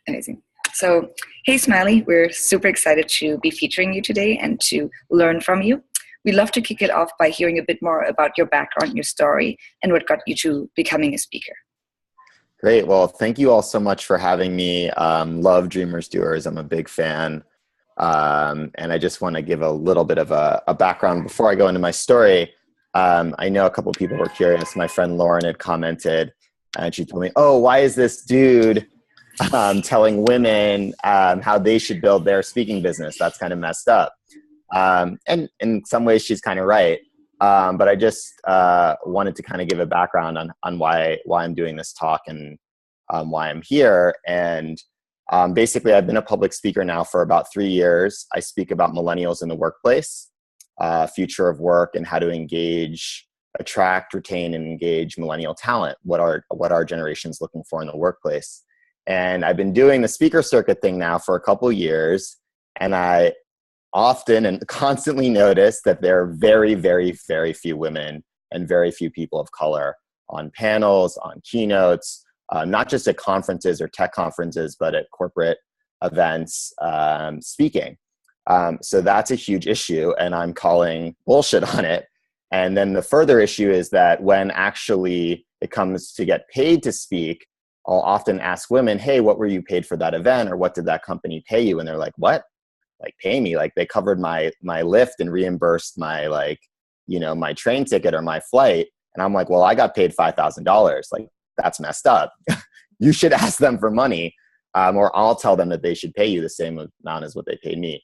Amazing. So, hey, Smiley, we're super excited to be featuring you today and to learn from you. We'd love to kick it off by hearing a bit more about your background, your story, and what got you to becoming a speaker. Great. Well, thank you all so much for having me. Love Dreamers, Doers. I'm a big fan. And I just want to give a little bit of a background before I go into my story. I know a couple of people were curious. My friend Lauren had commented, and she told me, oh, why is this dude telling women how they should build their speaking business? That's kind of messed up. And in some ways, she's kind of right. But I just wanted to kind of give a background on why I'm doing this talk and why I'm here. And basically, I've been a public speaker now for about 3 years. I speak about millennials in the workplace, future of work, and how to attract, retain, and engage millennial talent. What our generation's looking for in the workplace. And I've been doing the speaker circuit thing now for a couple years, and I often and constantly notice that there are very, very, very few women and very few people of color on panels, on keynotes, not just at conferences or tech conferences, but at corporate events speaking. So that's a huge issue, and I'm calling bullshit on it. And then the further issue is that when actually it comes to get paid to speak, I'll often ask women, hey, what were you paid for that event? Or what did that company pay you? And they're like, what? Like, pay me? Like, they covered my lift and reimbursed my my train ticket or my flight. And I'm like, well, I got paid $5,000. Like, that's messed up. You should ask them for money, or I'll tell them that they should pay you the same amount as what they paid me.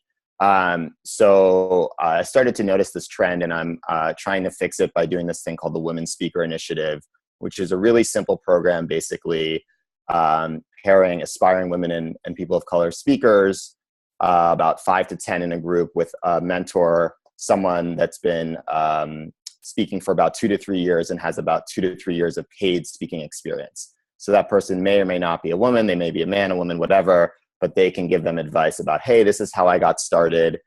So I started to notice this trend, and I'm trying to fix it by doing this thing called the Women Speaker Initiative, which is a really simple program, basically pairing aspiring women and people of color speakers, about 5 to 10 in a group, with a mentor, someone that's been speaking for about 2 to 3 years and has about 2 to 3 years of paid speaking experience. So that person may or may not be a woman, they may be a man, a woman, whatever, but they can give them advice about, hey, this is how I got started.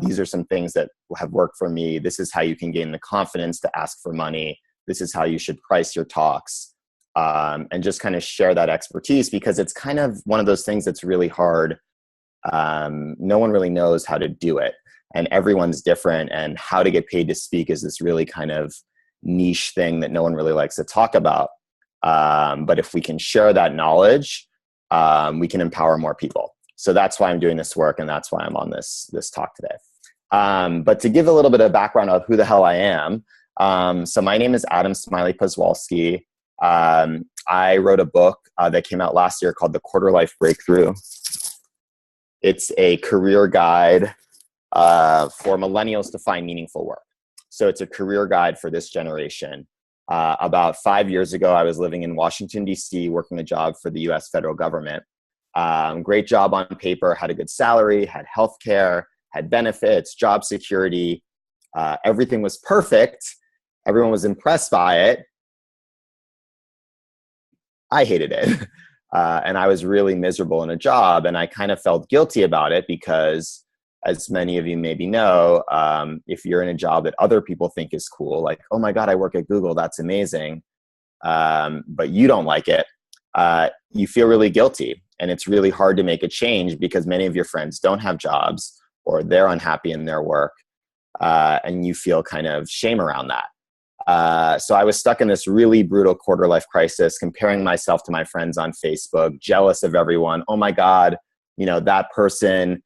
These are some things that have worked for me. This is how you can gain the confidence to ask for money. This is how you should price your talks, and just kind of share that expertise, because it's kind of one of those things that's really hard. No one really knows how to do it, and everyone's different, and how to get paid to speak is this really kind of niche thing that no one really likes to talk about. But if we can share that knowledge, we can empower more people. So that's why I'm doing this work, and that's why I'm on this talk today. But to give a little bit of background of who the hell I am, so my name is Adam Smiley Poswolsky. I wrote a book that came out last year called The Quarter Life Breakthrough. It's a career guide for millennials to find meaningful work. So it's a career guide for this generation. About 5 years ago, I was living in Washington, D.C., working a job for the U.S. federal government. Great job on paper, had a good salary, had healthcare, had benefits, job security. Everything was perfect. Everyone was impressed by it. I hated it. And I was really miserable in a job, and I kind of felt guilty about it because, as many of you maybe know, if you're in a job that other people think is cool, like, oh my God, I work at Google, that's amazing, but you don't like it, you feel really guilty. And it's really hard to make a change because many of your friends don't have jobs, or they're unhappy in their work, and you feel kind of shame around that. So I was stuck in this really brutal quarter life crisis, comparing myself to my friends on Facebook, jealous of everyone. Oh my God, that person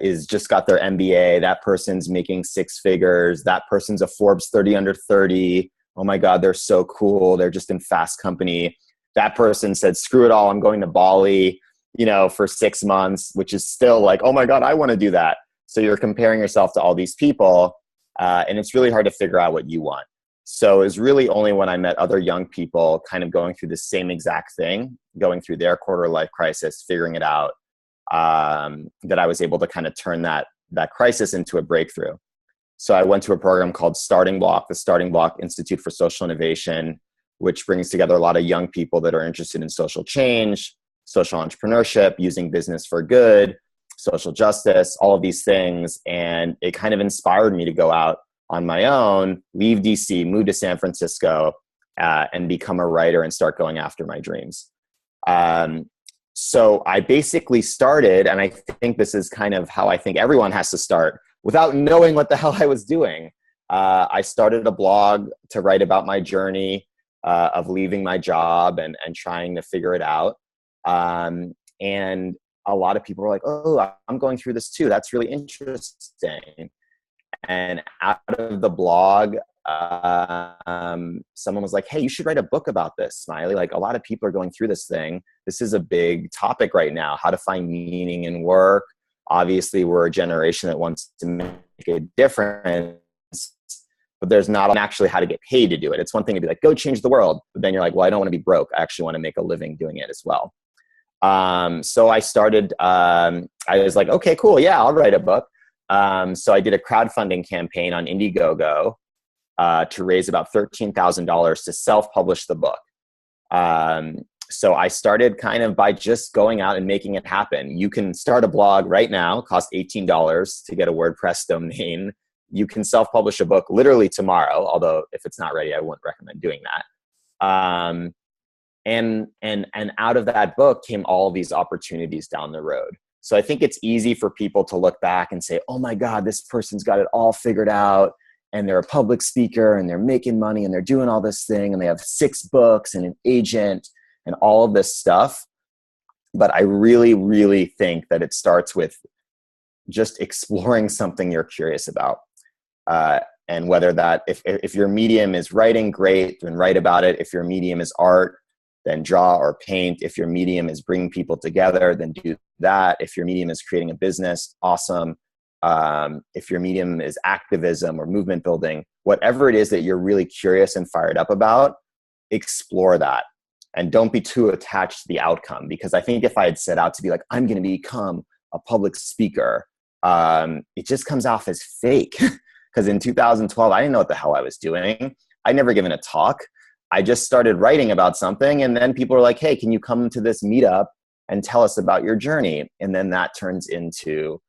is just got their MBA. That person's making 6 figures. That person's a Forbes 30 under 30. Oh my God, they're so cool. They're just in fast company. That person said, screw it all, I'm going to Bali, for 6 months, which is still like, oh my God, I want to do that. So you're comparing yourself to all these people, and it's really hard to figure out what you want. So it was really only when I met other young people kind of going through the same exact thing, going through their quarter life crisis, figuring it out, that I was able to kind of turn that crisis into a breakthrough. So I went to a program called Starting Block, the Starting Block Institute for Social Innovation, which brings together a lot of young people that are interested in social change, social entrepreneurship, using business for good, social justice, all of these things. And it kind of inspired me to go out on my own, leave DC, move to San Francisco, and become a writer and start going after my dreams. So I basically started, and I think this is kind of how I think everyone has to start, without knowing what the hell I was doing. I started a blog to write about my journey of leaving my job and trying to figure it out. And a lot of people were like, oh, I'm going through this too. That's really interesting. And out of the blog, someone was like, hey, you should write a book about this, Smiley. Like, a lot of people are going through this thing. This is a big topic right now, how to find meaning in work. Obviously, we're a generation that wants to make a difference, but there's not actually how to get paid to do it. It's one thing to be like, go change the world. But then you're like, well, I don't want to be broke. I actually want to make a living doing it as well. So I started, I was like, okay, cool. Yeah, I'll write a book. So I did a crowdfunding campaign on Indiegogo to raise about $13,000 to self-publish the book. So I started kind of by just going out and making it happen. You can start a blog right now, cost $18 to get a WordPress domain. You can self-publish a book literally tomorrow, although if it's not ready, I wouldn't recommend doing that. And out of that book came all these opportunities down the road. So I think it's easy for people to look back and say, oh my God, this person's got it all figured out, and they're a public speaker and they're making money and they're doing all this thing and they have 6 books and an agent and all of this stuff. But I really, really think that it starts with just exploring something you're curious about. And whether that, if your medium is writing, great, then write about it. If your medium is art, then draw or paint. If your medium is bringing people together, then do that. If your medium is creating a business, awesome. If your medium is activism or movement building, whatever it is that you're really curious and fired up about, explore that. And don't be too attached to the outcome. Because I think if I had set out to be like, I'm going to become a public speaker, it just comes off as fake. Because in 2012, I didn't know what the hell I was doing. I'd never given a talk. I just started writing about something, and then people were like, hey, can you come to this meetup and tell us about your journey? And then that turns into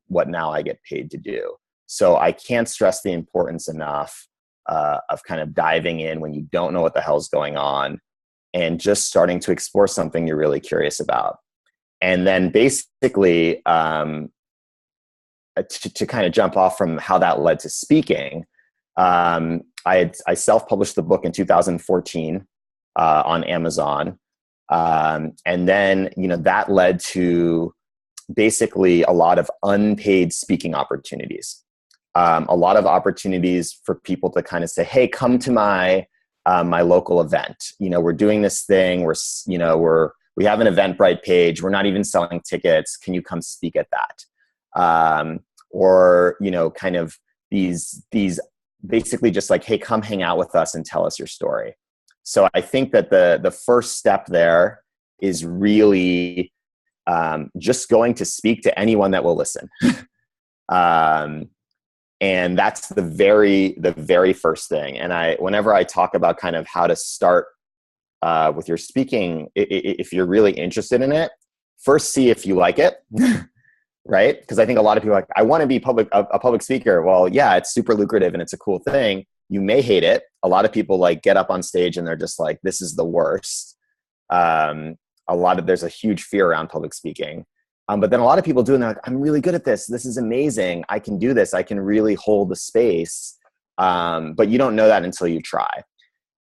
what now I get paid to do. So I can't stress the importance enough of kind of diving in when you don't know what the hell's going on and just starting to explore something you're really curious about. And then basically, to kind of jump off from how that led to speaking, I self-published the book in 2014 on Amazon. And then, that led to basically a lot of unpaid speaking opportunities. A lot of opportunities for people to kind of say, hey, come to my local event. We're doing this thing. We have an Eventbrite page. We're not even selling tickets. Can you come speak at that? Or kind of these basically just like, hey, come hang out with us and tell us your story. So I think that the first step there is really just going to speak to anyone that will listen. And that's the very first thing. And whenever I talk about kind of how to start with your speaking, if you're really interested in it, first see if you like it. Right? Because I think a lot of people are like, I want to be a public speaker. Well, yeah, it's super lucrative and it's a cool thing. You may hate it. A lot of people like get up on stage and they're just like, this is the worst. There's a huge fear around public speaking. But then a lot of people do, and they're like, I'm really good at this. This is amazing. I can do this. I can really hold the space. But you don't know that until you try.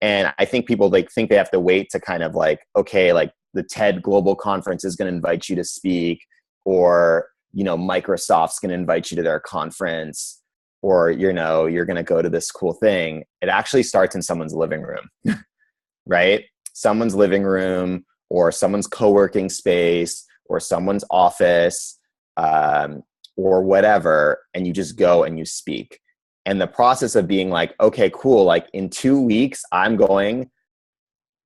And I think people think they have to wait to kind of like, okay, like the TED Global Conference is going to invite you to speak, or Microsoft's going to invite you to their conference, or, you're going to go to this cool thing. It actually starts in someone's living room, right? Someone's living room, or someone's co-working space, or someone's office, or whatever. And you just go and you speak. And the process of being like, okay, cool. Like in 2 weeks, I'm going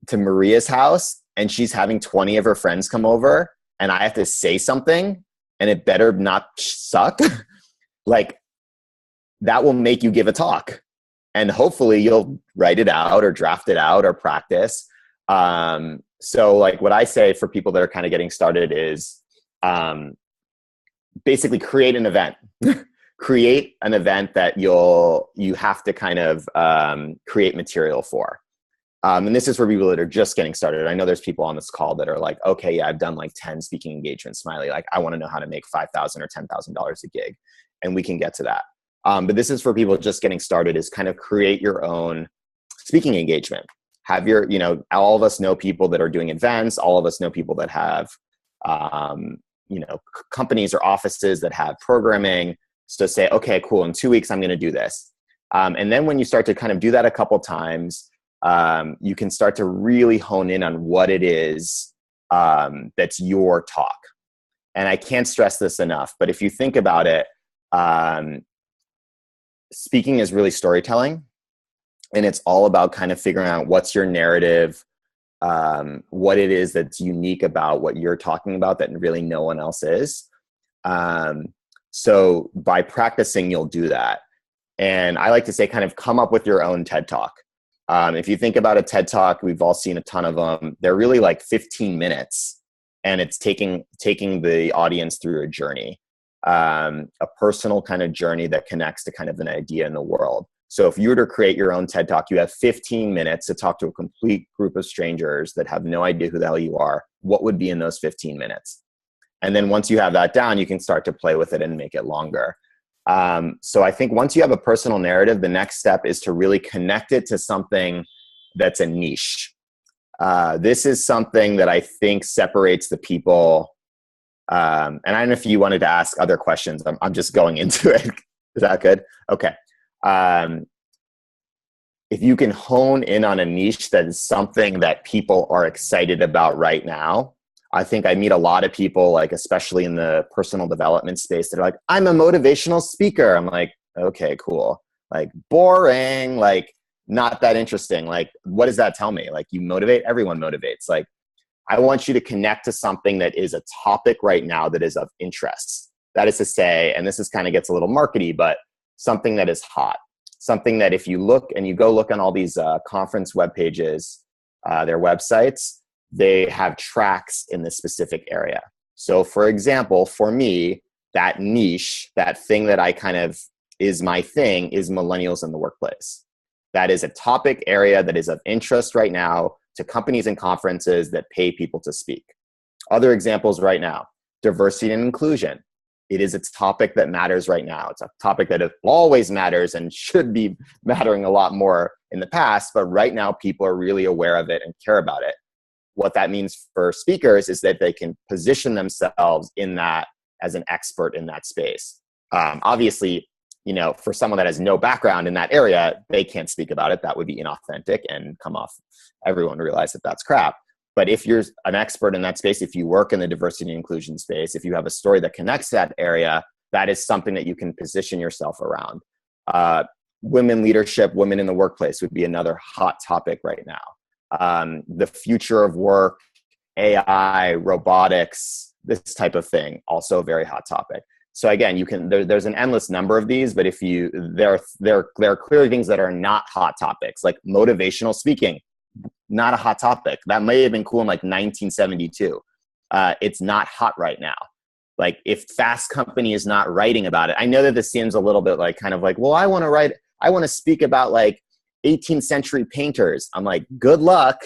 to Maria's house and she's having 20 of her friends come over and I have to say something, and it better not suck. Like, that will make you give a talk, and hopefully you'll write it out or draft it out or practice. So like what I say for people that are kind of getting started is basically create an event. Create an event that you have to kind of create material for. And this is for people that are just getting started. I know there's people on this call that are like, okay, yeah, I've done like 10 speaking engagements, Smiley. Like, I want to know how to make $5,000 or $10,000 a gig. And we can get to that. But this is for people just getting started, is kind of create your own speaking engagement. Have your, all of us know people that are doing events. All of us know people that have, companies or offices that have programming. So say, okay, cool. In 2 weeks, I'm going to do this. And then when you start to kind of do that a couple times, you can start to really hone in on what it is that's your talk. And I can't stress this enough, but if you think about it, speaking is really storytelling, and it's all about kind of figuring out what's your narrative, what it is that's unique about what you're talking about that really no one else is. So by practicing, you'll do that. And I like to say, kind of come up with your own TED Talk. If you think about a TED Talk, we've all seen a ton of them. They're really like 15 minutes, and it's taking the audience through a journey, a personal kind of journey that connects to kind of an idea in the world. So if you were to create your own TED Talk, you have 15 minutes to talk to a complete group of strangers that have no idea who the hell you are. What would be in those 15 minutes? And then once you have that down, you can start to play with it and make it longer. So I think once you have a personal narrative, the next step is to really connect it to something that's a niche. This is something that I think separates the people. And I don't know if you wanted to ask other questions. I'm just going into it. Is that good? Okay. If you can hone in on a niche that is something that people are excited about right now, I think I meet a lot of people, like especially in the personal development space, that are like, I'm a motivational speaker. I'm like, okay, cool. Like, boring, like not that interesting. Like, what does that tell me? Like, you motivate, everyone motivates. Like, I want you to connect to something that is a topic right now that is of interest. That is to say, and this is kind of gets a little markety, but something that is hot. Something that if you look and you go look on all these conference web pages, their websites, they have tracks in this specific area. So for example, for me, that niche, that thing that I kind of is my thing, is millennials in the workplace. That is a topic area that is of interest right now to companies and conferences that pay people to speak. Other examples right now, diversity and inclusion. It is a topic that matters right now. It's a topic that always matters and should be mattering a lot more in the past, but right now people are really aware of it and care about it. What that means for speakers is that they can position themselves in that as an expert in that space. Obviously, for someone that has no background in that area, they can't speak about it. That would be inauthentic and come off, everyone realize that that's crap. But if you're an expert in that space, if you work in the diversity and inclusion space, if you have a story that connects that area, that is something that you can position yourself around. Women leadership, women in the workplace would be another hot topic right now. The future of work, AI, robotics, this type of thing, also a very hot topic. So again, there's an endless number of these, but there are clearly things that are not hot topics, like motivational speaking, not a hot topic. That may have been cool in like 1972. It's not hot right now. Like if Fast Company is not writing about it, I know that this seems a little bit like kind of like, well, I want to speak about like 18th century painters. I'm like, good luck.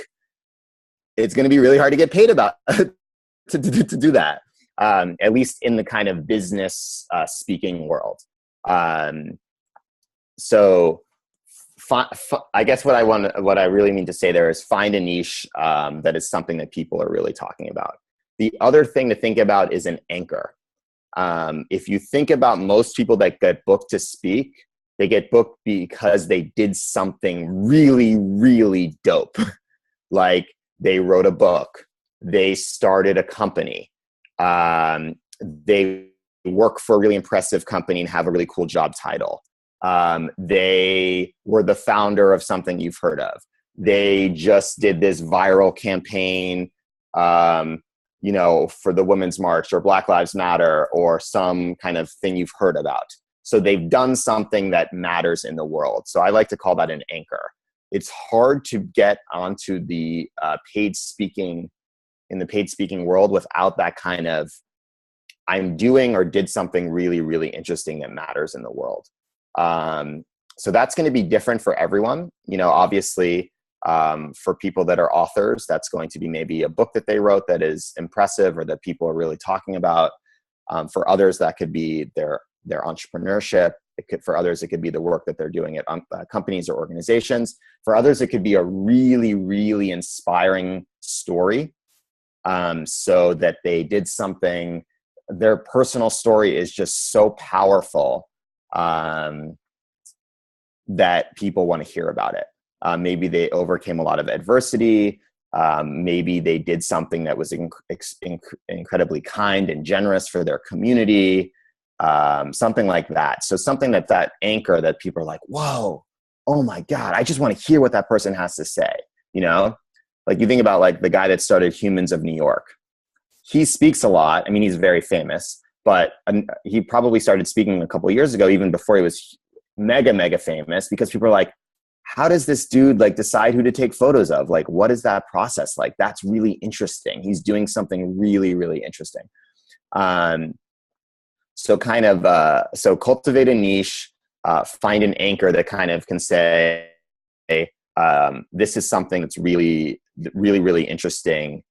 It's going to be really hard to get paid about to do that. At least in the kind of business speaking world. So I guess what I really mean to say there is find a niche that is something that people are really talking about. The other thing to think about is an anchor. If you think about most people that get booked to speak, they get booked because they did something really, really dope. Like they wrote a book, they started a company, they work for a really impressive company and have a really cool job title. They were the founder of something you've heard of. They just did this viral campaign, for the Women's March or Black Lives Matter or some kind of thing you've heard about. So they've done something that matters in the world. So I like to call that an anchor. It's hard to get onto the paid speaking world without that kind of, I'm doing or did something really, really interesting that matters in the world. So that's going to be different for everyone. Obviously, For people that are authors, that's going to be maybe a book that they wrote that is impressive or that people are really talking about. For others, that could be their entrepreneurship. For others, it could be the work that they're doing at companies or organizations. For others, it could be a really, really inspiring story, so that they did something. Their personal story is just so powerful that people want to hear about it. Maybe they overcame a lot of adversity. Maybe they did something that was incredibly kind and generous for their community. Something like that. So something that anchor that people are like, whoa, oh my God, I just want to hear what that person has to say. You know, like you think about like the guy that started Humans of New York. He speaks a lot. I mean, he's very famous, but he probably started speaking a couple of years ago, even before he was mega famous, because people are like, how does this dude like decide who to take photos of? Like, what is that process like? That's really interesting. He's doing something really, really interesting. So cultivate a niche, find an anchor that kind of can say, this is something that's really, really, really interesting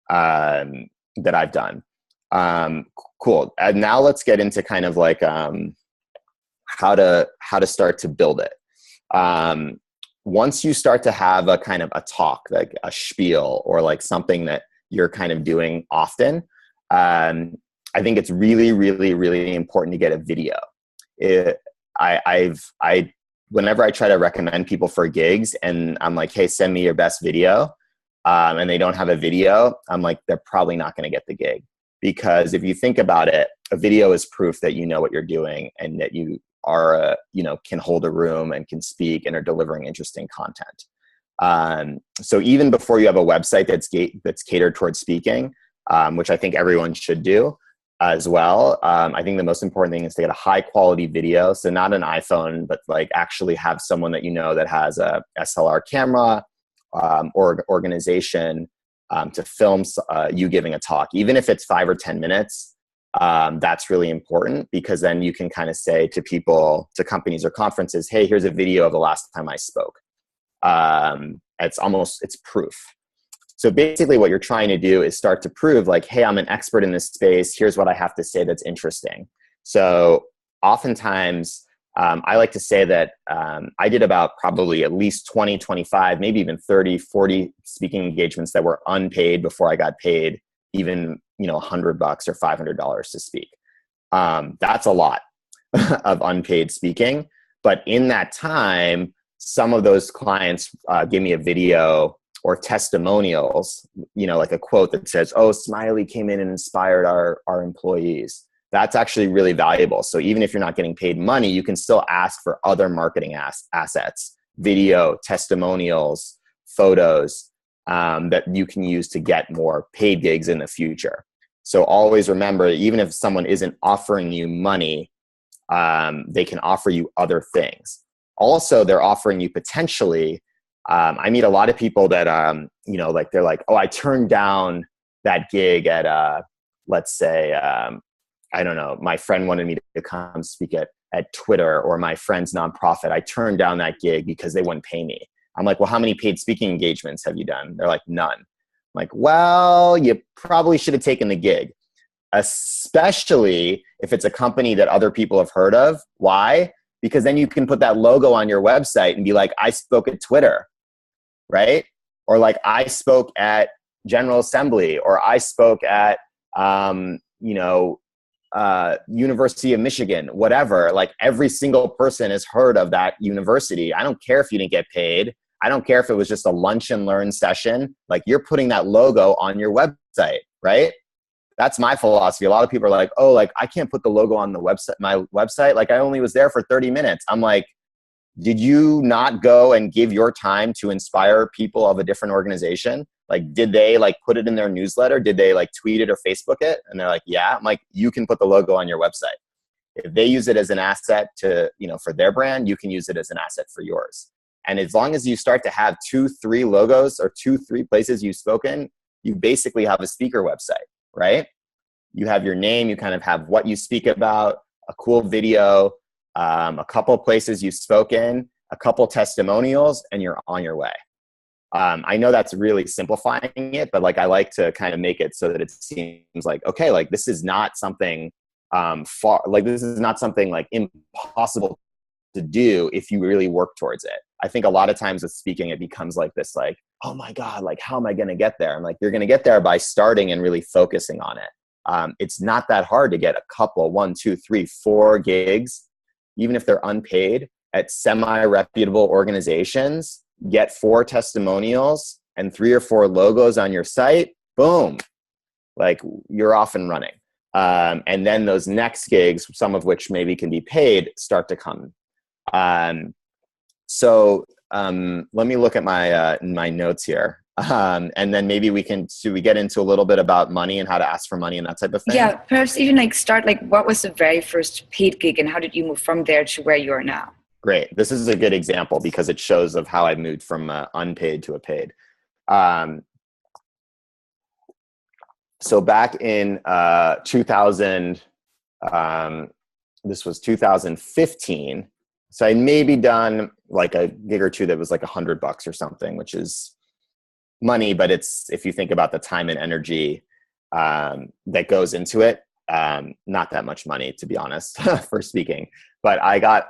that I've done. Cool. And now let's get into kind of like how to start to build it. Once you start to have a kind of a talk, like a spiel or like something that you're kind of doing often, I think it's really, really, really important to get a video. Whenever I try to recommend people for gigs and I'm like, hey, send me your best video, and they don't have a video, I'm like, they're probably not going to get the gig. Because if you think about it, a video is proof that you know what you're doing and that you are, can hold a room and can speak and are delivering interesting content. So even before you have a website that's catered towards speaking, which I think everyone should do as well, I think the most important thing is to get a high quality video. So not an iPhone, but like actually have someone that you know that has a SLR camera or organization to film you giving a talk, even if it's 5 or 10 minutes. That's really important, because then you can kind of say to people, to companies or conferences, hey, here's a video of the last time I spoke. It's proof. So basically what you're trying to do is start to prove like, hey, I'm an expert in this space. Here's what I have to say that's interesting. So oftentimes I like to say that I did about probably at least 20, 25, maybe even 30, 40 speaking engagements that were unpaid before I got paid even, $100 or $500 to speak. That's a lot of unpaid speaking. But in that time, some of those clients give me a video or testimonials, like a quote that says, oh, Smiley came in and inspired our employees. That's actually really valuable. So even if you're not getting paid money, you can still ask for other marketing assets, video, testimonials, photos that you can use to get more paid gigs in the future. So always remember, even if someone isn't offering you money, they can offer you other things. Also, they're offering you potentially, I meet a lot of people that, like they're like, oh, I turned down that gig at, let's say, I don't know, my friend wanted me to come speak at Twitter or my friend's nonprofit. I turned down that gig because they wouldn't pay me. I'm like, well, how many paid speaking engagements have you done? They're like, none. I'm like, well, you probably should have taken the gig, especially if it's a company that other people have heard of. Why? Because then you can put that logo on your website and be like, I spoke at Twitter, right? Or like, I spoke at General Assembly, or I spoke at, University of Michigan, whatever. Like every single person has heard of that university. I don't care if you didn't get paid. I don't care if it was just a lunch and learn session. Like you're putting that logo on your website, right? That's my philosophy. A lot of people are like, oh, like I can't put the logo on the website, my website. Like I only was there for 30 minutes. I'm like, did you not go and give your time to inspire people of a different organization? Like, did they like put it in their newsletter? Did they like tweet it or Facebook it? And they're like, yeah. I'm like, you can put the logo on your website. If they use it as an asset to, for their brand, you can use it as an asset for yours. And as long as you start to have 2-3 logos or 2-3 places you've spoken, you basically have a speaker website, right? You have your name, you kind of have what you speak about, a cool video, a couple places you've spoken, a couple testimonials, and you're on your way. I know that's really simplifying it, but like I like to kind of make it so that it seems like, okay, like this is not something this is not something like impossible to do if you really work towards it. I think a lot of times with speaking, it becomes like this, like, oh my God, like how am I going to get there? I'm like, you're going to get there by starting and really focusing on it. It's not that hard to get a couple, 1, 2, 3, 4 gigs, even if they're unpaid, at semi-reputable organizations. Get 4 testimonials and 3 or 4 logos on your site. Boom, like you're off and running. And then those next gigs, some of which maybe can be paid, start to come. So let me look at my notes here. And then maybe should we get into a little bit about money and how to ask for money and that type of thing? Yeah, perhaps even like start, like what was the very first paid gig and how did you move from there to where you are now? Great. This is a good example because it shows of how I moved from unpaid to a paid. So back in 2000, this was 2015. So I maybe done like a gig or two that was like $100 or something, which is money, but it's, if you think about the time and energy that goes into it, not that much money, to be honest, for speaking. But I got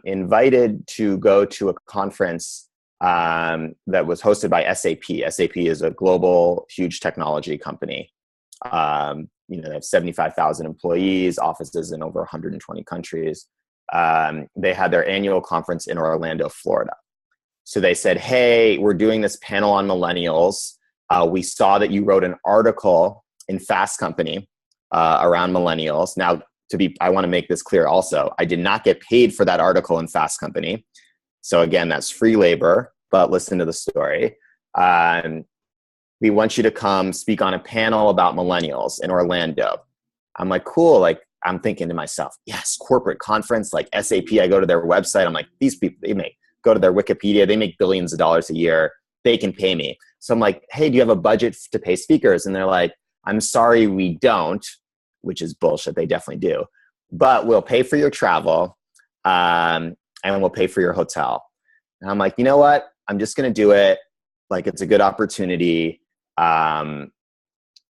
invited to go to a conference that was hosted by SAP. SAP is a global, huge technology company. They have 75,000 employees, offices in over 120 countries. They had their annual conference in Orlando, Florida. So they said, hey, we're doing this panel on millennials. We saw that you wrote an article in Fast Company around millennials. Now, I want to make this clear also. I did not get paid for that article in Fast Company. So again, that's free labor, but listen to the story. We want you to come speak on a panel about millennials in Orlando. I'm like, cool. Like, I'm thinking to myself, yes, corporate conference, like SAP. I go to their website. I'm like, these people, go to their Wikipedia. They make billions of dollars a year. They can pay me. So I'm like, hey, do you have a budget to pay speakers? And they're like, I'm sorry, we don't, which is bullshit. They definitely do. But we'll pay for your travel and we'll pay for your hotel. And I'm like, you know what? I'm just going to do it. Like, it's a good opportunity.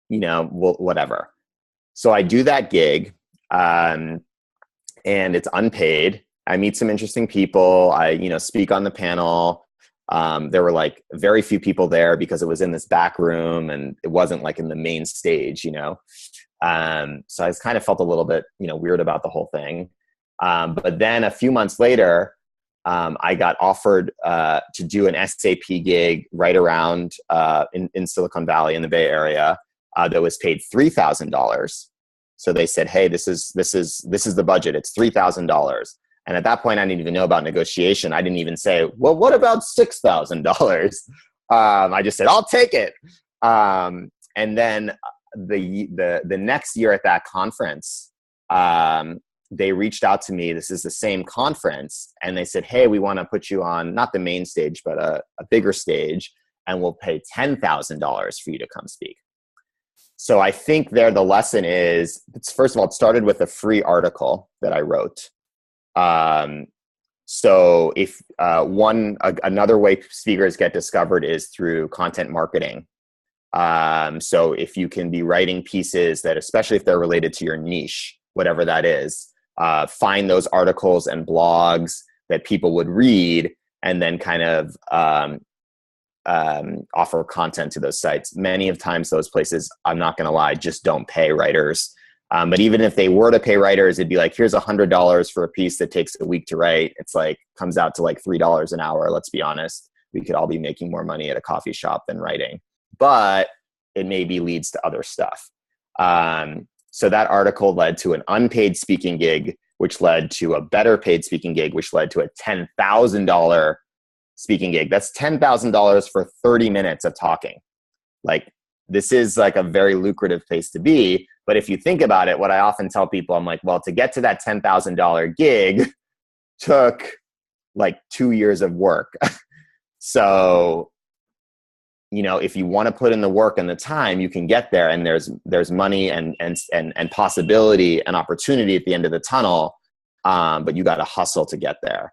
Whatever. So I do that gig and it's unpaid. I meet some interesting people. I, speak on the panel. There were like very few people there because it was in this back room and it wasn't like in the main stage, So I kind of felt a little bit, weird about the whole thing. But then a few months later, I got offered to do an SAP gig right around in Silicon Valley in the Bay Area that was paid $3,000. So they said, "Hey, this is the budget. It's $3,000." And at that point, I didn't even know about negotiation. I didn't even say, "Well, what about $6,000?" I just said, "I'll take it." And then the next year at that conference, they reached out to me. This is the same conference. And they said, hey, we want to put you on not the main stage, but a bigger stage. And we'll pay $10,000 for you to come speak. So I think the lesson is, first of all, it started with a free article that I wrote. So if another way speakers get discovered is through content marketing. So if you can be writing pieces that, especially if they're related to your niche, whatever that is, find those articles and blogs that people would read and then kind of offer content to those sites. Many of times those places, I'm not going to lie, just don't pay writers. But even if they were to pay writers, it'd be like, here's $100 for a piece that takes a week to write. It's like, comes out to like $3 an hour. Let's be honest. We could all be making more money at a coffee shop than writing, but it maybe leads to other stuff. So that article led to an unpaid speaking gig, which led to a better paid speaking gig, which led to a $10,000 speaking gig. That's $10,000 for 30 minutes of talking. Like, this is like a very lucrative place to be. But if you think about it, what I often tell people, I'm like, well, to get to that $10,000 gig took like 2 years of work. So, if you want to put in the work and the time, you can get there, and there's money and possibility and opportunity at the end of the tunnel. But you got to hustle to get there.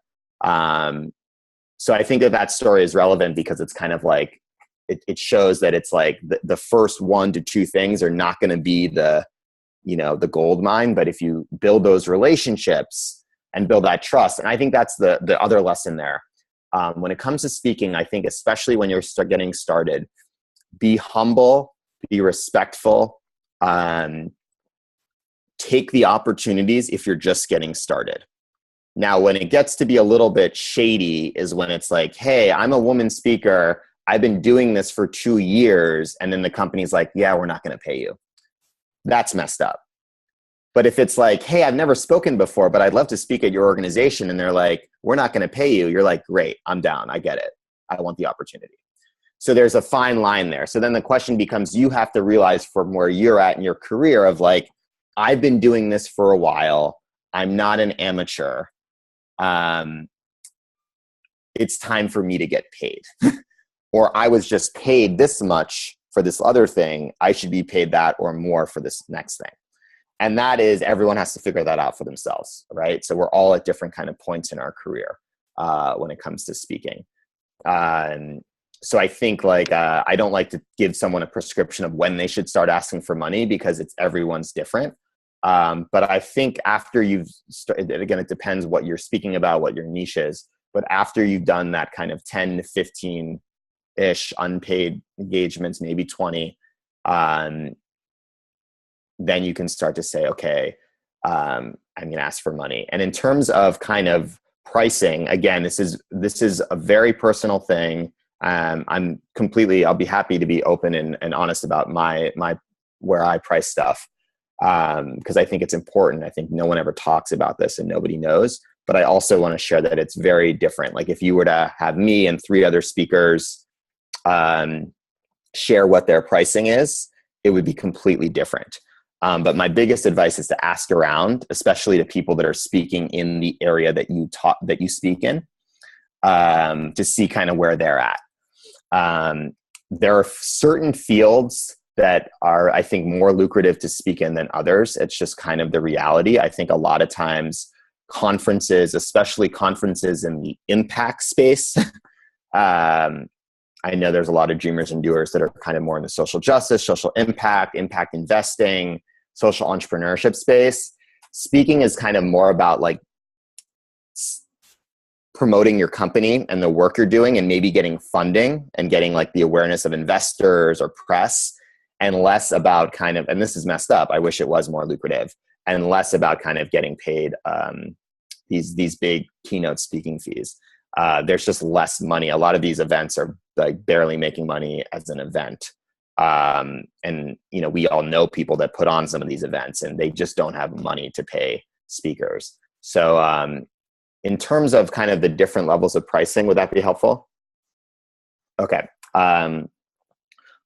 So I think that story is relevant because it's kind of like, it shows that it's like the first 1 to 2 things are not going to be the gold mine. But if you build those relationships and build that trust, and I think that's the other lesson there. When it comes to speaking, I think especially when you're getting started, be humble, be respectful, take the opportunities if you're just getting started. Now, when it gets to be a little bit shady is when it's like, hey, I'm a woman speaker. I've been doing this for 2 years. And then the company's like, yeah, we're not going to pay you. That's messed up. But if it's like, hey, I've never spoken before, but I'd love to speak at your organization. And they're like, we're not going to pay you. You're like, great, I'm down. I get it. I want the opportunity. So there's a fine line there. So then the question becomes, you have to realize from where you're at in your career of like, I've been doing this for a while. I'm not an amateur. It's time for me to get paid. Or I was just paid this much for this other thing. I should be paid that or more for this next thing. And that is, everyone has to figure that out for themselves, right? So we're all at different kind of points in our career when it comes to speaking. So I think like, I don't like to give someone a prescription of when they should start asking for money because everyone's different. But I think after you've started, again, it depends what you're speaking about, what your niche is, but after you've done that kind of 10 to 15-ish unpaid engagements, maybe 20, then you can start to say, okay, I'm going to ask for money. And in terms of kind of pricing, again, this is a very personal thing. I'll be happy to be open and honest about my where I price stuff. Because I think it's important. I think no one ever talks about this and nobody knows, but I also want to share that it's very different. Like if you were to have me and 3 other speakers share what their pricing is, it would be completely different. But my biggest advice is to ask around, especially to people that are speaking in the area that you speak in, to see kind of where they're at. There are certain fields that are, I think, more lucrative to speak in than others. It's just kind of the reality. I think a lot of times conferences, especially conferences in the impact space, I know there's a lot of dreamers and doers that are kind of more in the social justice, social impact investing, social entrepreneurship space. Speaking is kind of more about like promoting your company and the work you're doing and maybe getting funding and getting like the awareness of investors or press, and less about kind of, and this is messed up, I wish it was more lucrative, and less about kind of getting paid these big keynote speaking fees. There's just less money. A lot of these events are like barely making money as an event. And we all know people that put on some of these events and they just don't have money to pay speakers. So in terms of kind of the different levels of pricing, would that be helpful? Okay.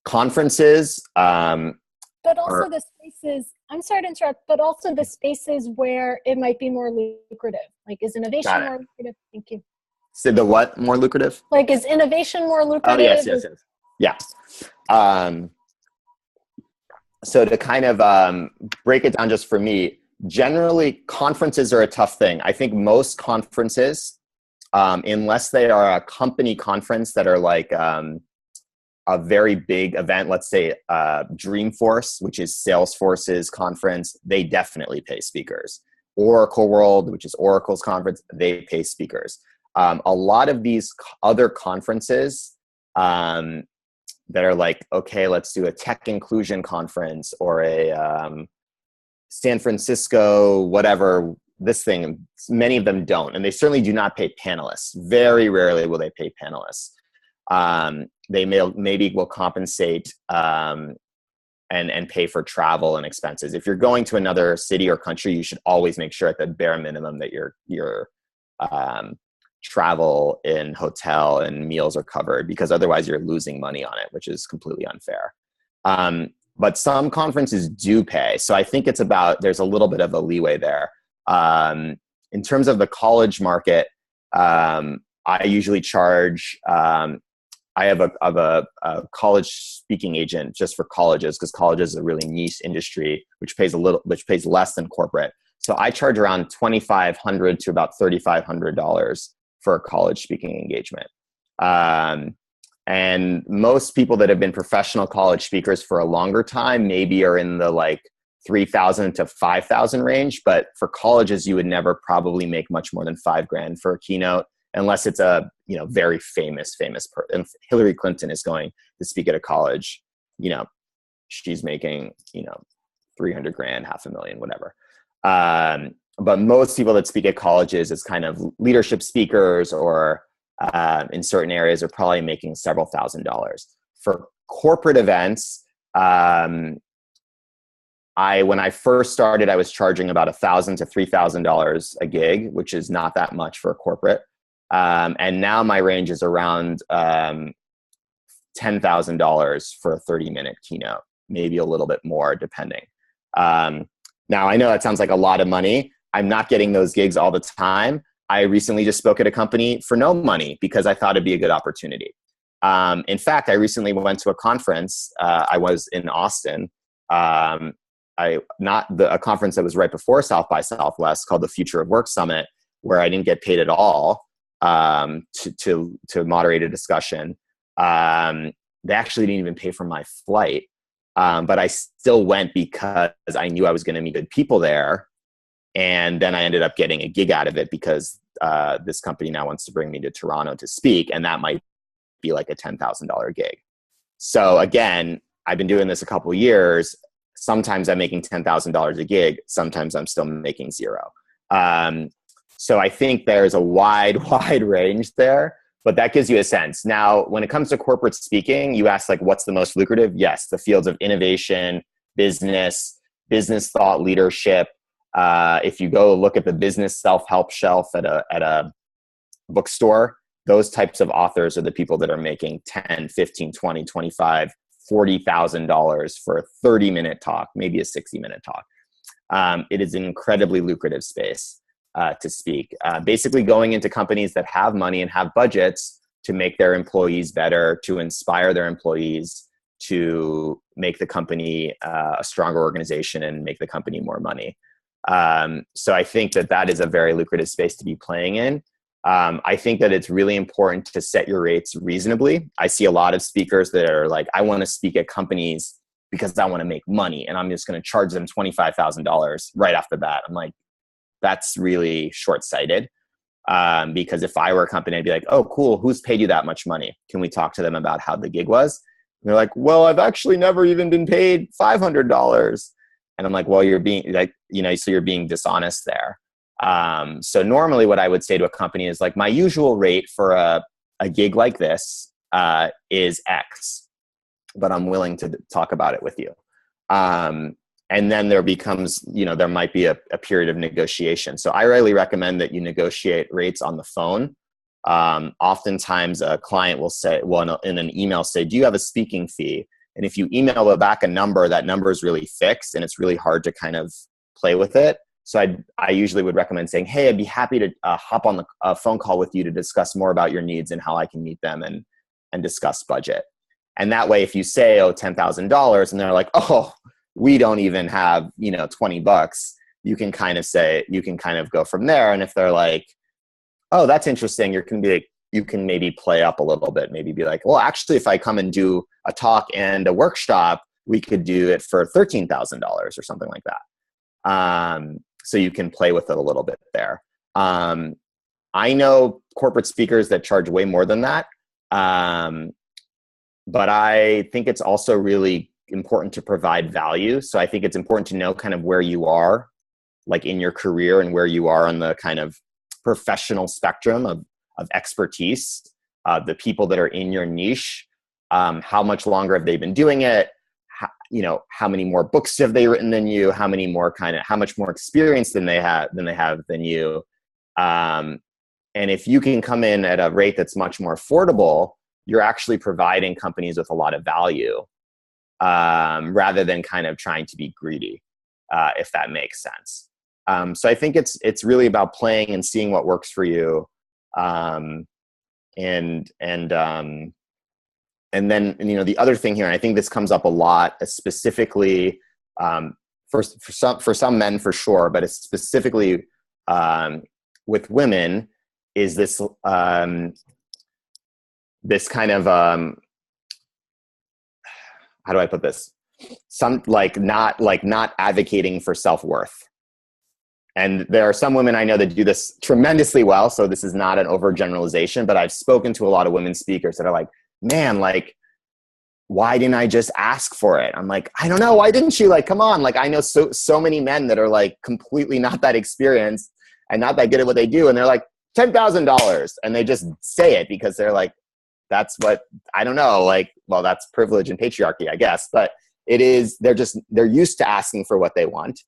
Conferences. But also the spaces, I'm sorry to interrupt, but also the spaces where it might be more lucrative. Like, is innovation more lucrative? Thank you. So the what more lucrative? Like, is innovation more lucrative? Oh, yes. Yeah. So to kind of break it down just for me, generally conferences are a tough thing. I think most conferences, unless they are a company conference that are like a very big event, let's say Dreamforce, which is Salesforce's conference, they definitely pay speakers. Oracle World, which is Oracle's conference, they pay speakers. A lot of these other conferences that are like, okay, let's do a tech inclusion conference or a San Francisco, whatever, this thing, many of them don't. And they certainly do not pay panelists. Very rarely will they pay panelists. They maybe will compensate and pay for travel and expenses. If you're going to another city or country, you should always make sure at the bare minimum that your travel and hotel and meals are covered, because otherwise you're losing money on it, which is completely unfair. But some conferences do pay. So I think there's a little bit of a leeway there. In terms of the college market, I usually charge, I have a college speaking agent just for colleges, because colleges is a really niche industry, which pays less than corporate. So I charge around $2,500 to about $3,500 for a college speaking engagement. And most people that have been professional college speakers for a longer time maybe are in the like 3,000 to 5,000 range. But for colleges, you would never probably make much more than $5,000 for a keynote, unless it's a, you know, very famous person. Hillary Clinton is going to speak at a college, you know, she's making, you know, 300,000, $500,000, whatever. But most people that speak at colleges as kind of leadership speakers or in certain areas are probably making several $1,000s. For corporate events, when I first started, I was charging about $1,000 to $3,000 a gig, which is not that much for a corporate. And now my range is around $10,000 for a 30-minute keynote, maybe a little bit more depending. Now I know that sounds like a lot of money. I'm not getting those gigs all the time. I recently just spoke at a company for no money because I thought it'd be a good opportunity. In fact, I recently went to a conference. I was in Austin. A conference that was right before South by Southwest called the Future of Work Summit, where I didn't get paid at all to moderate a discussion. They actually didn't even pay for my flight, but I still went because I knew I was going to meet good people there. And then I ended up getting a gig out of it because this company now wants to bring me to Toronto to speak, and that might be like a $10,000 gig. So again, I've been doing this a couple of years. Sometimes I'm making $10,000 a gig. Sometimes I'm still making zero. So I think there's a wide range there, but that gives you a sense. Now, when it comes to corporate speaking, you ask like, what's the most lucrative? Yes, the fields of innovation, business thought leadership. If you go look at the business self-help shelf at a bookstore, those types of authors are the people that are making 10, 15, 20, 25, $40,000 for a 30-minute talk, maybe a 60-minute talk. It is an incredibly lucrative space to speak. Basically going into companies that have money and have budgets to make their employees better, to inspire their employees, to make the company a stronger organization and make the company more money. So I think that is a very lucrative space to be playing in. I think that it's really important to set your rates reasonably. I see a lot of speakers that are like, I want to speak at companies because I want to make money and I'm just going to charge them $25,000 right off the bat. I'm like, that's really short-sighted. Because if I were a company, I'd be like, oh, cool. Who's paid you that much money? Can we talk to them about how the gig was? And they're like, well, I've actually never even been paid $500. And I'm like, well, you're being like, you know, so you're being dishonest there. So normally what I would say to a company is like, my usual rate for a gig like this is X, but I'm willing to talk about it with you. And then there becomes, you know, there might be a period of negotiation. So I really recommend that you negotiate rates on the phone. Oftentimes a client will say, well, in an email say, do you have a speaking fee? And if you email back a number, that number is really fixed and it's really hard to kind of play with it. So I usually would recommend saying, hey, I'd be happy to hop on a phone call with you to discuss more about your needs and how I can meet them and discuss budget. And that way, if you say, oh, $10,000 and they're like, oh, we don't even have, you know, $20, you can kind of go from there. And if they're like, oh, that's interesting, you can maybe play up a little bit, maybe be like, well, actually, if I come and do a talk and a workshop, we could do it for $13,000 or something like that. So you can play with it a little bit there. I know corporate speakers that charge way more than that. But I think it's also really important to provide value. So I think it's important to know kind of where you are, like in your career and where you are on the kind of professional spectrum of expertise, the people that are in your niche, how much longer have they been doing it? How many more books have they written than you? How much more experience than they have than you? And if you can come in at a rate that's much more affordable, you're actually providing companies with a lot of value, rather than kind of trying to be greedy, if that makes sense. So I think it's really about playing and seeing what works for you. And then, the other thing here, and I think this comes up a lot, specifically, for some men for sure, but it's specifically, with women, is this this kind of how do I put this? Not advocating for self-worth. And there are some women I know that do this tremendously well. So this is not an overgeneralization, but I've spoken to a lot of women speakers that are like, man, like, why didn't I just ask for it? I'm like, I don't know. Why didn't you? Like, come on. Like, I know so many men that are like completely not that experienced and not that good at what they do. And they're like, $10,000. And they just say it because they're like, that's what, I don't know. Like, well, that's privilege and patriarchy, I guess. But it is, they're used to asking for what they want.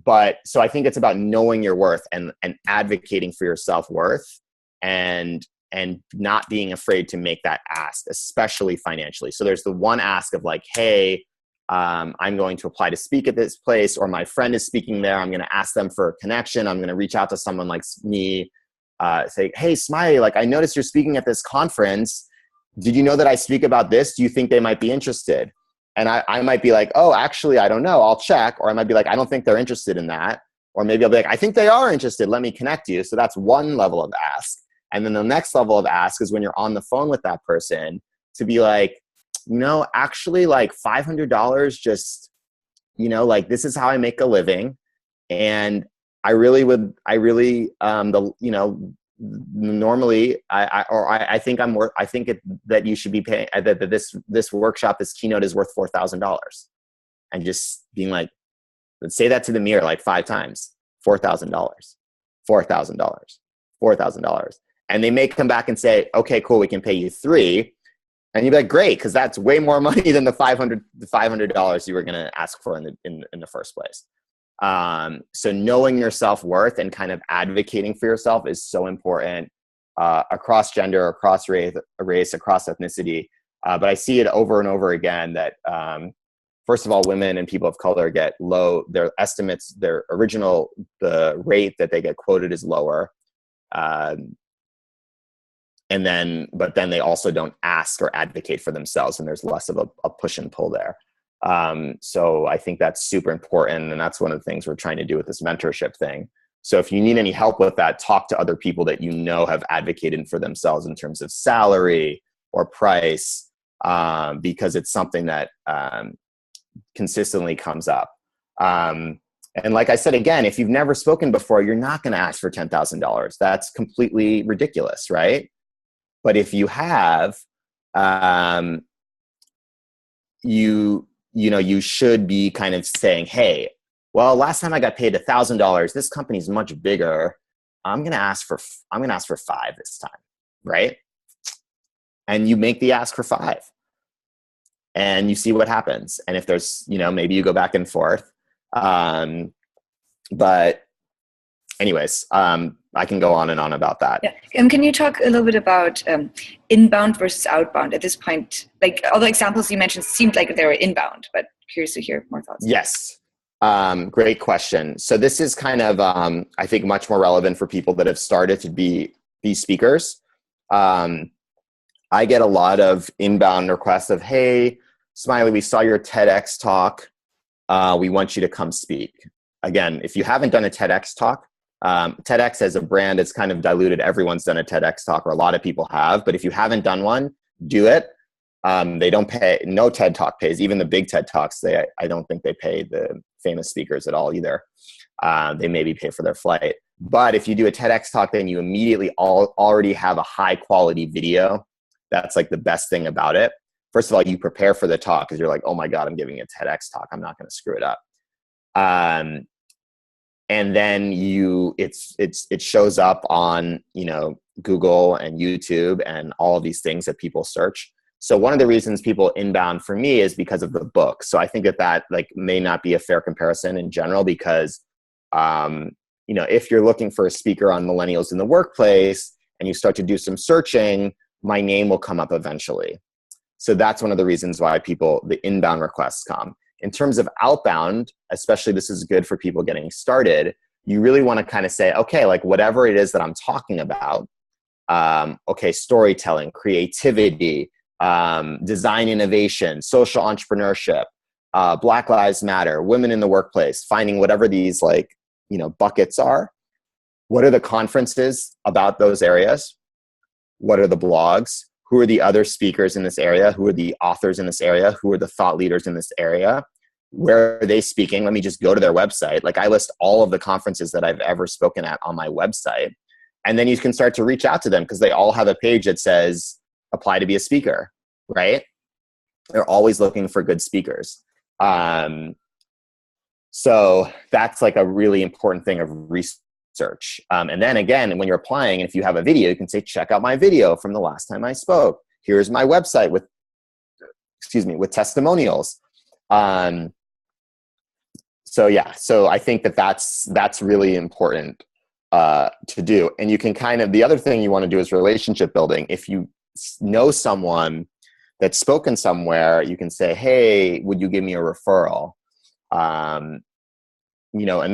But so I think it's about knowing your worth and advocating for your self-worth and not being afraid to make that ask, especially financially. So there's the one ask of like, hey, I'm going to apply to speak at this place, or my friend is speaking there. I'm going to ask them for a connection. I'm going to reach out to someone like me, say, hey, Smiley, like I noticed you're speaking at this conference. Did you know that I speak about this? Do you think they might be interested? And I might be like, oh, actually, I don't know. I'll check. Or I might be like, I don't think they're interested in that. Or maybe I'll be like, I think they are interested. Let me connect you. So that's one level of ask. And then the next level of ask is when you're on the phone with that person to be like, actually like $500 just, like this is how I make a living. And normally I think that you should be paying that this workshop, this keynote is worth $4,000, and just being like, let's say that to the mirror like 5 times, $4,000, $4,000. And they may come back and say, okay, cool, we can pay you 3. And you'd be like, great, because that's way more money than the $500 you were going to ask for in the first place. So knowing your self-worth and kind of advocating for yourself is so important across gender, across race, across ethnicity. But I see it over and over again that, first of all, women and people of color get low, their estimates, the rate that they get quoted is lower. But then they also don't ask or advocate for themselves, and there's less of a push and pull there. So I think that's super important. And that's one of the things we're trying to do with this mentorship thing. So if you need any help with that, talk to other people that have advocated for themselves in terms of salary or price, because it's something that consistently comes up. And like I said, again, if you've never spoken before, you're not going to ask for $10,000. That's completely ridiculous, right? But if you have, you should be kind of saying, hey, well, last time I got paid $1,000, this company's much bigger. I'm going to ask for 5 this time. Right. And you make the ask for 5 and you see what happens. And if there's, maybe you go back and forth. But anyways, I can go on and on about that. Yeah. Can you talk a little bit about inbound versus outbound at this point? Like all the examples you mentioned seemed like they were inbound, but curious to hear more thoughts. Yes. Great question. So this is kind of, I think, much more relevant for people that have started to be speakers. I get a lot of inbound requests of, hey, Smiley, we saw your TEDx talk. We want you to come speak. Again, if you haven't done a TEDx talk, TEDx as a brand, it's kind of diluted. Everyone's done a TEDx talk, or a lot of people have. But if you haven't done one, do it. They don't pay. No TED talk pays. Even the big TED talks, I don't think they pay the famous speakers at all either. They maybe pay for their flight. But if you do a TEDx talk, then you immediately already have a high quality video. That's like the best thing about it. First of all, you prepare for the talk because you're like, oh my God, I'm giving a TEDx talk. I'm not going to screw it up. And then it shows up on, Google and YouTube and all of these things that people search. So one of the reasons people inbound for me is because of the book. So I think that like may not be a fair comparison in general, because, if you're looking for a speaker on millennials in the workplace and you start to do some searching, my name will come up eventually. So that's one of the reasons why the inbound requests come. In terms of outbound, especially this is good for people getting started, you really want to kind of say, okay, like whatever it is that I'm talking about, storytelling, creativity, design innovation, social entrepreneurship, Black Lives Matter, women in the workplace, finding whatever these buckets are. what are the conferences about those areas? What are the blogs? Who are the other speakers in this area? Who are the authors in this area? Who are the thought leaders in this area? Where are they speaking? Let me just go to their website. Like, I list all of the conferences that I've ever spoken at on my website. And then you can start to reach out to them because they all have a page that says, apply to be a speaker, right? They're always looking for good speakers. So that's like a really important thing of research. And then again, when you're applying, and if you have a video, you can say, check out my video from the last time I spoke. Here's my website with testimonials. So yeah, so I think that's really important to do. And you can the other thing you want to do is relationship building. If you know someone that's spoken somewhere, you can say, hey, would you give me a referral? And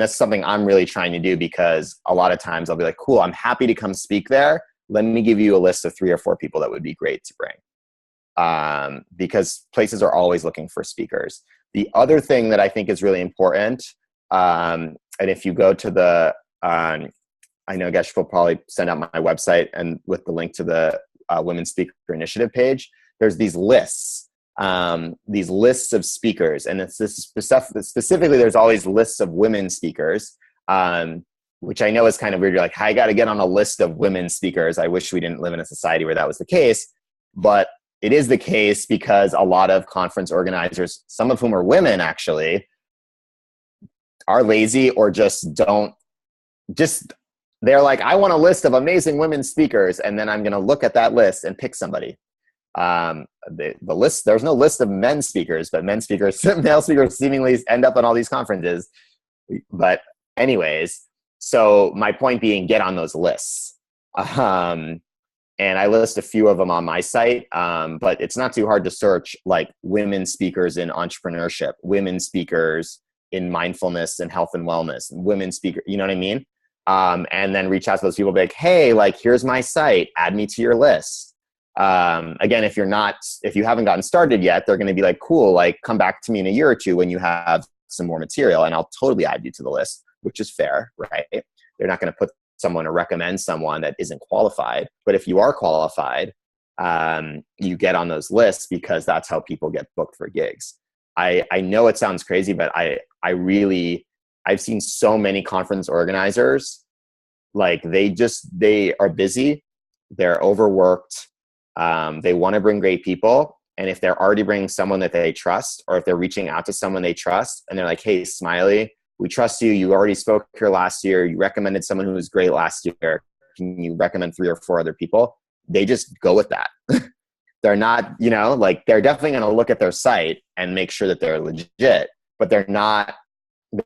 that's something I'm really trying to do, because a lot of times I'll be like, cool, I'm happy to come speak there. Let me give you a list of 3 or 4 people that would be great to bring. Because places are always looking for speakers. The other thing that I think is really important, and if you go to I know Gesh will probably send out my website and with the link to the Women's Speaker Initiative page, there's these lists of speakers. And it's this specifically, there's always lists of women speakers, which I know is kind of weird. You're like, I got to get on a list of women speakers. I wish we didn't live in a society where that was the case, but it is the case because a lot of conference organizers, some of whom are women actually, are lazy or they're like, I want a list of amazing women speakers, and then I'm going to look at that list and pick somebody. The list, there's no list of men speakers, but male speakers seemingly end up on all these conferences. But anyways, so my point being, get on those lists. And I list a few of them on my site, but it's not too hard to search, like women speakers in entrepreneurship, women speakers in mindfulness and health and wellness, women speaker, you know what I mean? And then reach out to those people, be like, hey, like, here's my site, add me to your list. Again, if you haven't gotten started yet, they're going to be like, cool, like, come back to me in a year or two when you have some more material and I'll totally add you to the list, which is fair, right? They're not going to put someone or recommend someone that isn't qualified. But if you are qualified, you get on those lists because that's how people get booked for gigs. I know it sounds crazy, but I've seen so many conference organizers, like they are busy, they're overworked, they want to bring great people. And if they're already bringing someone that they trust, or if they're reaching out to someone they trust and they're like, hey, Smiley, we trust you. You already spoke here last year. You recommended someone who was great last year. Can you recommend 3 or 4 other people? They just go with that. They're not, like, they're definitely going to look at their site and make sure that they're legit, but they're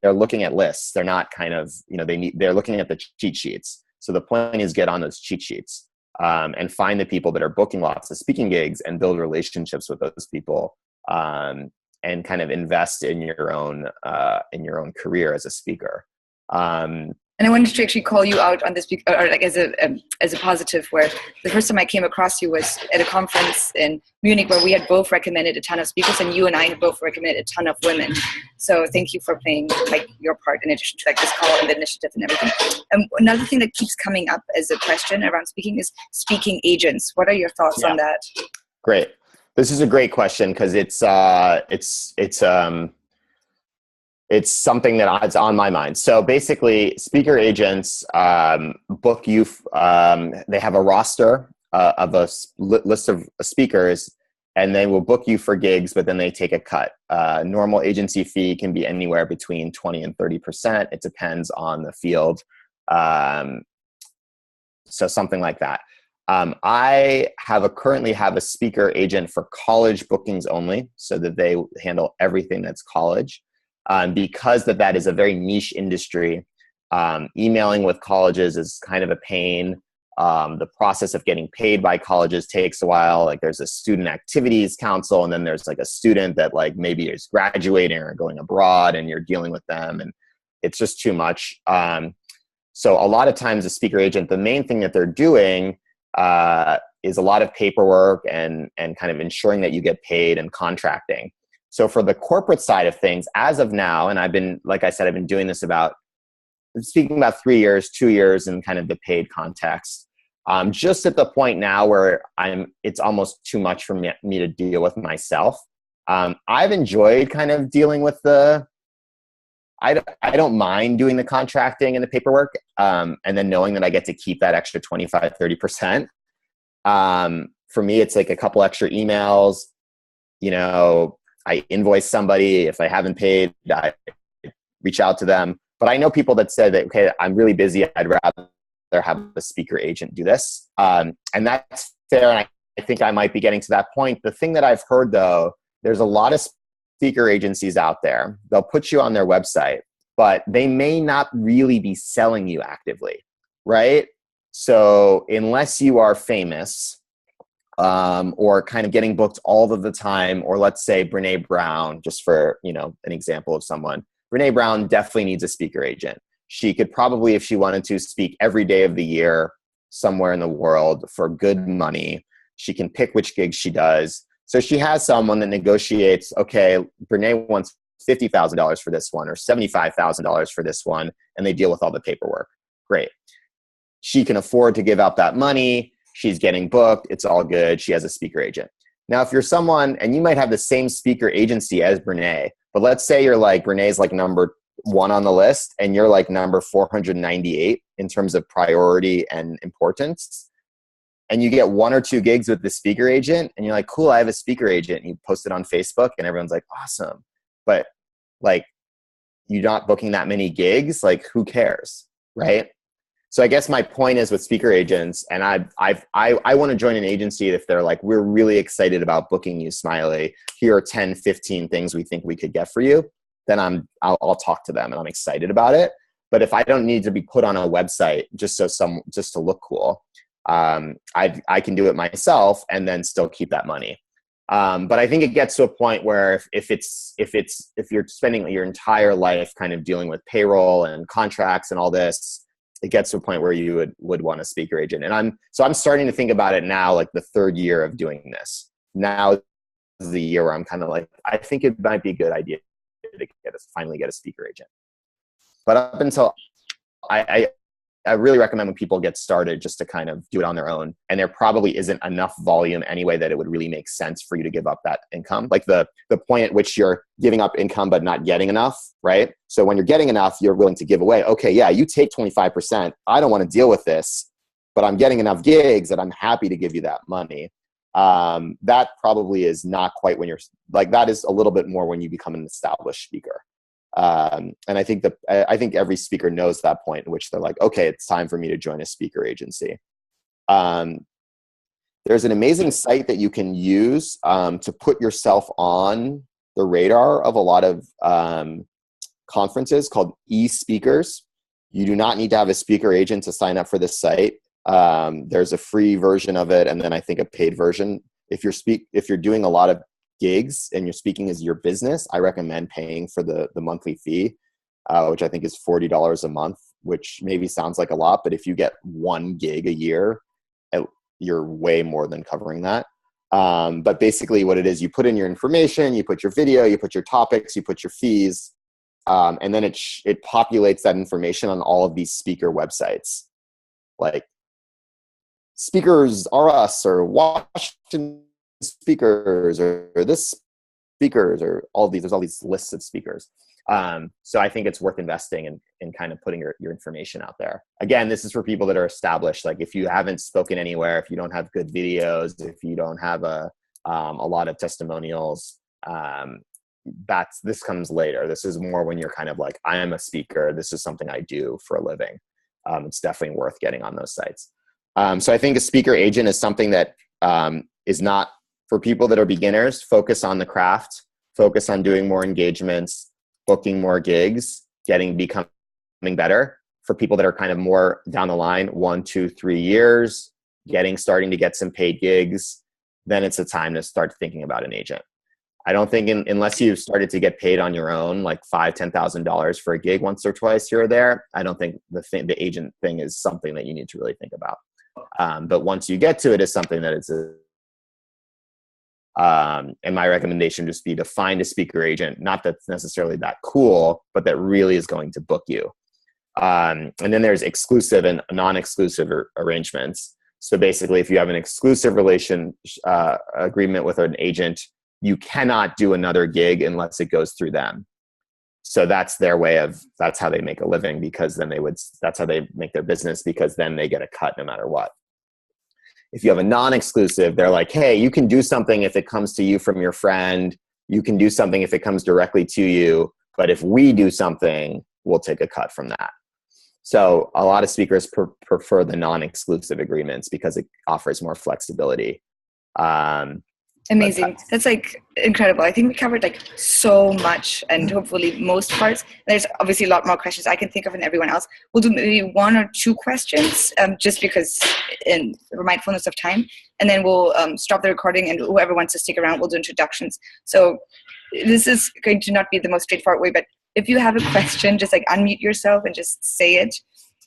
looking at lists. They're not they're looking at the cheat sheets. So the point is, get on those cheat sheets, and find the people that are booking lots of speaking gigs and build relationships with those people, and kind of invest in your own career as a speaker. And I wanted to actually call you out on this, or like as a positive, where the first time I came across you was at a conference in Munich where we had both recommended a ton of speakers, and you and I had both recommended a ton of women. So thank you for playing your part in addition to this call and the initiative and everything. Another thing that keeps coming up as a question around speaking is speaking agents. What are your thoughts on that? Great. This is a great question because it's something that's on my mind. So basically, speaker agents book you. They have a roster of a list of speakers, and they will book you for gigs, but then they take a cut. Normal agency fee can be anywhere between 20 and 30%. It depends on the field. So something like that. I currently have a speaker agent for college bookings only, so that they handle everything that's college. Because that is a very niche industry. Emailing with colleges is kind of a pain. The process of getting paid by colleges takes a while. Like, there's a student activities council, and then there's like a student that like maybe is graduating or going abroad, and you're dealing with them, and it's just too much. So a lot of times a speaker agent, the main thing that they're doing is a lot of paperwork and kind of ensuring that you get paid and contracting. So for the corporate side of things, as of now, and I've been doing this about speaking about 3 years, 2 years in kind of the paid context. Just at the point now where it's almost too much for me to deal with myself. I've enjoyed kind of dealing with I don't mind doing the contracting and the paperwork, and then knowing that I get to keep that extra 25, 30%. For me, it's like a couple extra emails. You know, I invoice somebody. If I haven't paid, I reach out to them. But I know people that said that, okay, I'm really busy. I'd rather have a speaker agent do this. And that's fair. And I think I might be getting to that point. The thing that I've heard, though, there's a lot of speaker agencies out there. They'll put you on their website, but they may not really be selling you actively, right? So unless you are famous, or kind of getting booked all of the time, or let's say Brene Brown, just for, you know, an example of someone, Brene Brown definitely needs a speaker agent. She could probably, if she wanted to, speak every day of the year somewhere in the world for good money. She can pick which gigs she does. So she has someone that negotiates, okay, Brene wants $50,000 for this one or $75,000 for this one, and they deal with all the paperwork. Great. She can afford to give out that money. She's getting booked. It's all good. She has a speaker agent. Now, if you're someone, and you might have the same speaker agency as Brene, but let's say you're like, Brene's like number 1 on the list, and you're like number 498 in terms of priority and importance, and you get 1 or 2 gigs with the speaker agent, and you're like, cool, I have a speaker agent, and you post it on Facebook, and everyone's like, awesome. But like, you're not booking that many gigs, like, who cares, right? So I guess my point is with speaker agents, and I want to join an agency if they're like, we're really excited about booking you, Smiley. Here are 10, 15 things we think we could get for you. Then I'll talk to them, and I'm excited about it. But if I don't need to be put on a website just to look cool, I can do it myself and then still keep that money. But I think it gets to a point where if you're spending your entire life kind of dealing with payroll and contracts and all this, it gets to a point where you would want a speaker agent. And I'm starting to think about it now, like the 3rd year of doing this. Now is the year where I'm kind of like, I think it might be a good idea to finally get a speaker agent. But up until I really recommend when people get started just to kind of do it on their own. And there probably isn't enough volume anyway that it would really make sense for you to give up that income. Like the point at which you're giving up income but not getting enough, right? So when you're getting enough, you're willing to give away. Okay, yeah, you take 25%. I don't want to deal with this, but I'm getting enough gigs that I'm happy to give you that money. That probably is not quite when you're like, that is a little bit more when you become an established speaker. And I think every speaker knows that point in which they're like, okay, it's time for me to join a speaker agency. There's an amazing site that you can use to put yourself on the radar of a lot of conferences called eSpeakers. You do not need to have a speaker agent to sign up for this site. There's a free version of it, and then I think a paid version. If you're doing a lot of gigs and you're speaking as your business, I recommend paying for the monthly fee, which I think is $40 a month, which maybe sounds like a lot, but if you get 1 gig a year, you're way more than covering that. But basically what it is, you put in your information, you put your video, you put your topics, you put your fees, and then it populates that information on all of these speaker websites, like Speakers Are Us or Washington Speakers or this speakers or there's all these lists of speakers. So I think it's worth investing in kind of putting your information out there. Again, this is for people that are established. Like if you haven't spoken anywhere, if you don't have good videos, if you don't have a lot of testimonials, this comes later. This is more when you're kind of like, I am a speaker. This is something I do for a living. It's definitely worth getting on those sites. So I think a speaker agent is something that is not for people that are beginners. Focus on the craft, focus on doing more engagements, booking more gigs, becoming better. For people that are kind of more down the line, 1, 2, 3 years, starting to get some paid gigs, then it's a time to start thinking about an agent. I don't think unless you've started to get paid on your own, like $5,000, $10,000 for a gig once or twice here or there, I don't think the agent thing is something that you need to really think about. But once you get to it, it's something that it's and my recommendation just be to find a speaker agent, not that's necessarily that cool, but that really is going to book you. And then there's exclusive and non-exclusive arrangements. So basically, if you have an exclusive agreement with an agent, you cannot do another gig unless it goes through them. So that's their that's how they make a living, because then that's how they make their business, because then they get a cut no matter what. If you have a non-exclusive, they're like, hey, you can do something if it comes to you from your friend. You can do something if it comes directly to you. But if we do something, we'll take a cut from that. So a lot of speakers prefer the non-exclusive agreements because it offers more flexibility. Amazing. That's like incredible. I think we covered like so much, and hopefully most parts. There's obviously a lot more questions I can think of, and everyone else. We'll do maybe 1 or 2 questions, just because in mindfulness of time, and then we'll stop the recording, and whoever wants to stick around, we'll do introductions. So this is going to not be the most straightforward way, but if you have a question, just like unmute yourself and just say it.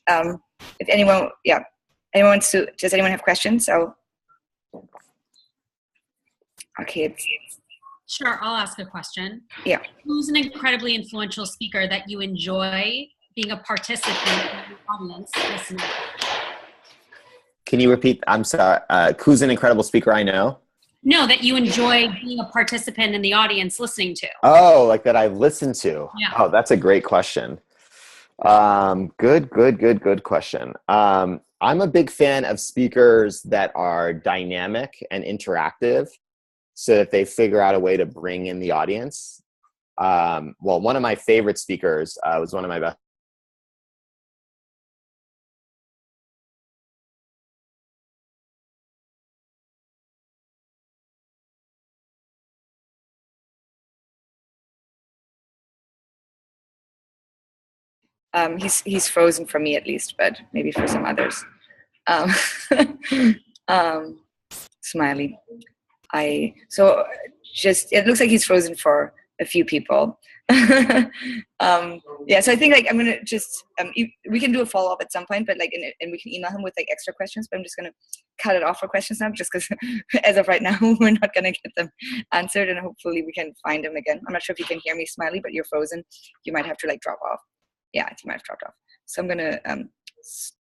If anyone, does anyone have questions? So. Okay. Sure, I'll ask a question. Yeah. Who's an incredibly influential speaker that you enjoy being a participant in the audience listening? Can you repeat? I'm sorry. Who's an incredible speaker I know? No, that you enjoy being a participant in the audience listening to. Oh, like that I've listened to. Yeah. Oh, that's a great question. Good question. I'm a big fan of speakers that are dynamic and interactive, so that they figure out a way to bring in the audience. Well, one of my favorite speakers was one of my best. He's frozen for me at least, but maybe for some others. Smiley. It looks like he's frozen for a few people. So I think like I'm gonna just we can do a follow-up at some point, but like and we can email him with like extra questions, but I'm just gonna cut it off for questions now, just because as of right now we're not gonna get them answered, and hopefully we can find him again. I'm not sure if you can hear me, Smiley, but you're frozen. You might have to like drop off. Yeah, you might have dropped off. So I'm gonna